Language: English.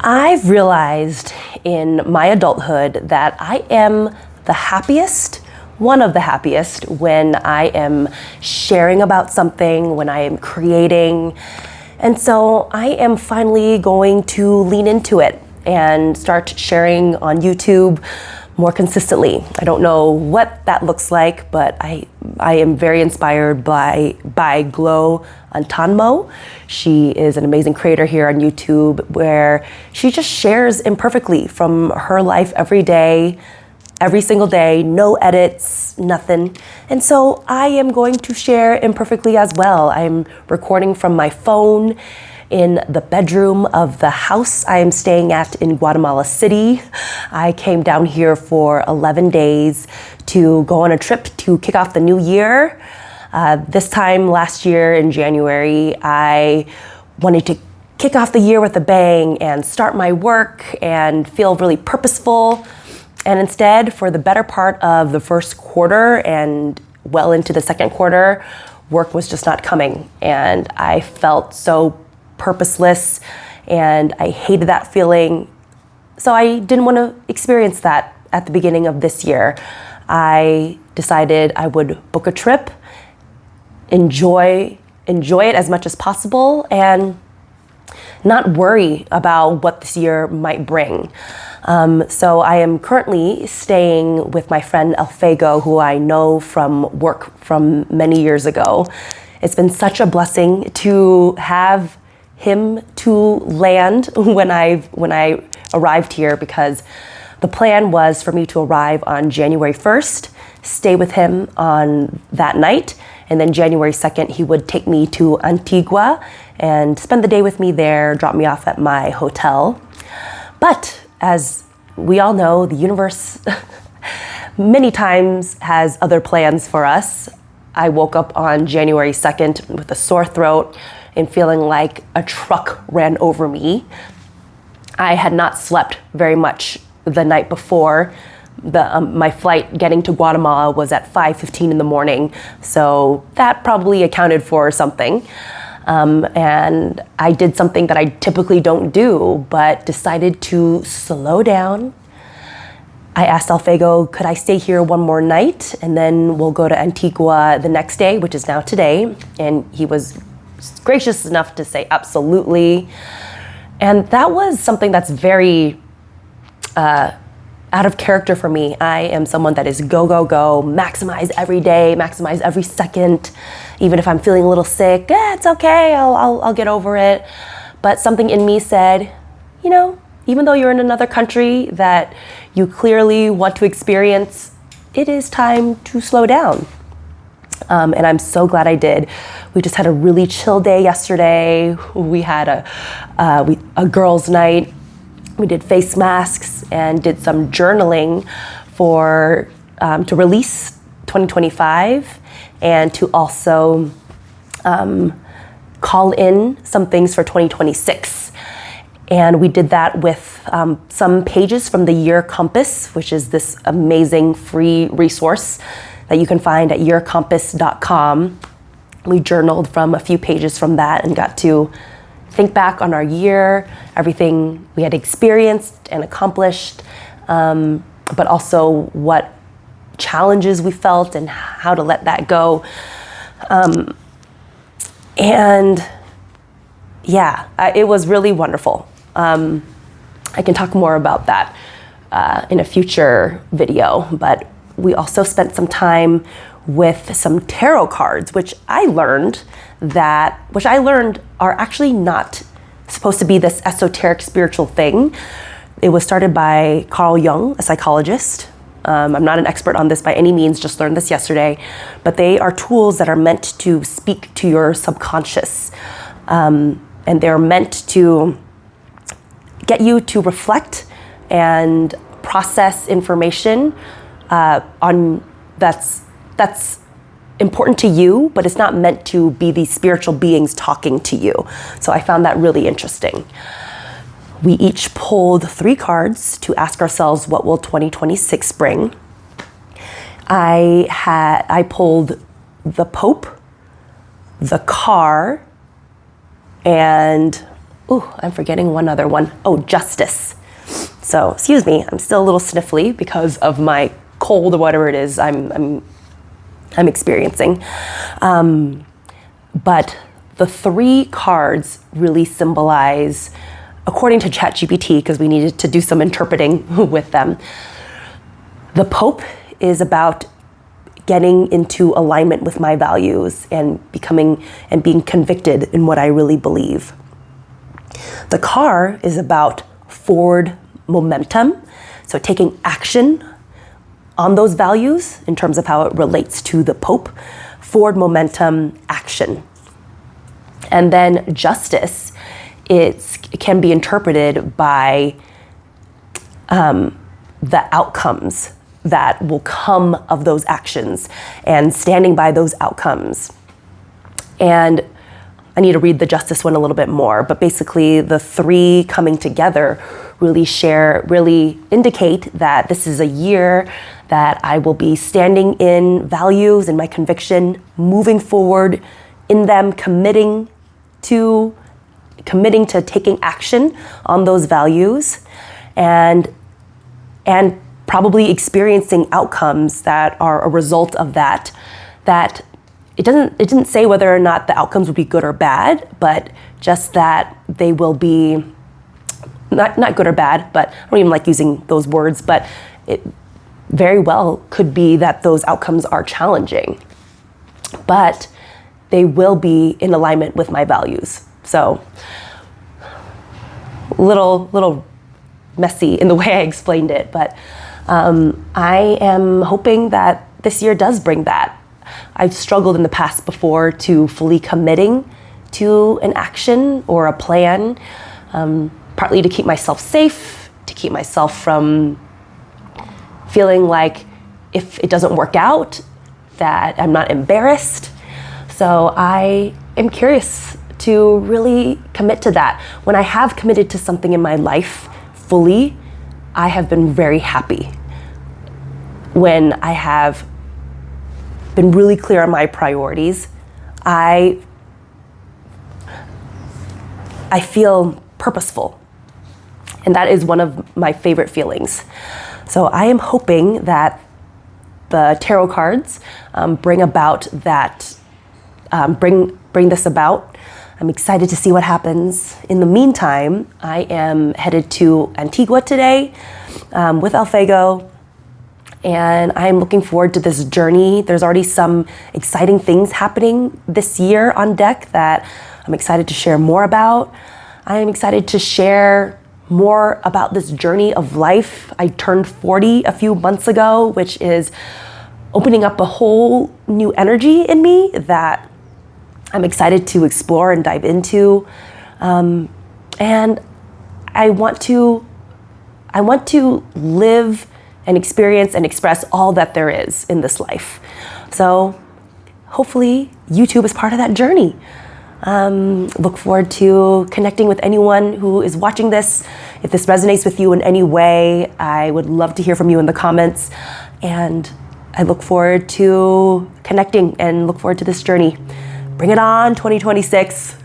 I've realized in my adulthood that I am the happiest, one of the happiest, when I am sharing about something, when I am creating. And so I am finally going to lean into it and start sharing on YouTube more consistently. I don't know what that looks like, but I am very inspired by Glow Antanmo. She is an amazing creator here on YouTube where she just shares imperfectly from her life every day, every single day, no edits, nothing. And so I am going to share imperfectly as well. I'm recording from my phone in the bedroom of the house I am staying at in Guatemala City. I came down here for 11 days to go on a trip to kick off the new year. This time last year in January, I wanted to kick off the year with a bang and start my work and feel really purposeful. And instead, for the better part of the first quarter and well into the second quarter, work was just not coming. And I felt so purposeless and I hated that feeling. So I didn't want to experience that at the beginning of this year. I decided I would book a trip, enjoy it as much as possible, and not worry about what this year might bring. So I am currently staying with my friend Alfego, who I know from work from many years ago. It's been such a blessing to have him to land when I arrived here, because the plan was for me to arrive on January 1st, stay with him on that night, and then January 2nd, he would take me to Antigua and spend the day with me there, drop me off at my hotel. But as we all know, the universe many times has other plans for us. I woke up on January 2nd with a sore throat and feeling like a truck ran over me. I had not slept very much the night before. My flight getting to Guatemala was at 5:15 in the morning, so that probably accounted for something. And I did something that I typically don't do, but decided to slow down. I asked Alfego, could I stay here one more night and then we'll go to Antigua the next day, which is now today. And he was gracious enough to say absolutely. And that was something that's very out of character for me. I am someone that is go, go, go, maximize every day, maximize every second. Even if I'm feeling a little sick, it's okay, I'll get over it. But something in me said, even though you're in another country that you clearly want to experience, it is time to slow down. And I'm so glad I did. We just had a really chill day yesterday. We had a girls' night. We did face masks and did some journaling to release 2025 and to also call in some things for 2026. And we did that with some pages from the Year Compass, which is this amazing free resource that you can find at yearcompass.com. We journaled from a few pages from that and got to think back on our year, everything we had experienced and accomplished, but also what challenges we felt and how to let that go. It was really wonderful. I can talk more about that in a future video, but we also spent some time with some tarot cards, which I learned are actually not supposed to be this esoteric spiritual thing. It was started by Carl Jung, a psychologist. I'm not an expert on this by any means, just learned this yesterday, but they are tools that are meant to speak to your subconscious. And they're meant to get you to reflect and process information that's important to you, but it's not meant to be these spiritual beings talking to you. So I found that really interesting. We each pulled 3 cards to ask ourselves, what will 2026 bring? I pulled the Pope, the car, and ooh, I'm forgetting one other one. Oh, justice. So, excuse me, I'm still a little sniffly because of my cold or whatever it is I'm experiencing. But the 3 cards really symbolize, according to ChatGPT, because we needed to do some interpreting with them, the Pope is about getting into alignment with my values and becoming and being convicted in what I really believe. The car is about forward momentum, so taking action on those values in terms of how it relates to the Pope, forward momentum, action. And then justice, it can be interpreted by the outcomes that will come of those actions and standing by those outcomes. And I need to read the justice one a little bit more, but basically the 3 coming together really indicate that this is a year that I will be standing in values and my conviction, moving forward in them, committing to taking action on those values and probably experiencing outcomes that are a result of that it didn't say whether or not the outcomes would be good or bad, but just that they will be not good or bad, but I don't even like using those words, but it very well could be that those outcomes are challenging, but they will be in alignment with my values. So little messy in the way I explained it, but I am hoping that this year does bring that. I've struggled in the past before to fully committing to an action or a plan, partly to keep myself safe, to keep myself from feeling like if it doesn't work out, that I'm not embarrassed. So I am curious to really commit to that. When I have committed to something in my life fully, I have been very happy. When I have been really clear on my priorities, I feel purposeful. And that is one of my favorite feelings. So I am hoping that the tarot cards bring about that, bring this about. I'm excited to see what happens. In the meantime, I am headed to Antigua today with Alfego, and I'm looking forward to this journey. There's already some exciting things happening this year on deck that I'm excited to share more about. I am excited to share more about this journey of life. I turned 40 a few months ago, which is opening up a whole new energy in me that I'm excited to explore and dive into. And I want to live and experience and express all that there is in this life. So hopefully YouTube is part of that journey. Look forward to connecting with anyone who is watching this. If this resonates with you in any way, I would love to hear from you in the comments. And I look forward to connecting and look forward to this journey. Bring it on, 2026.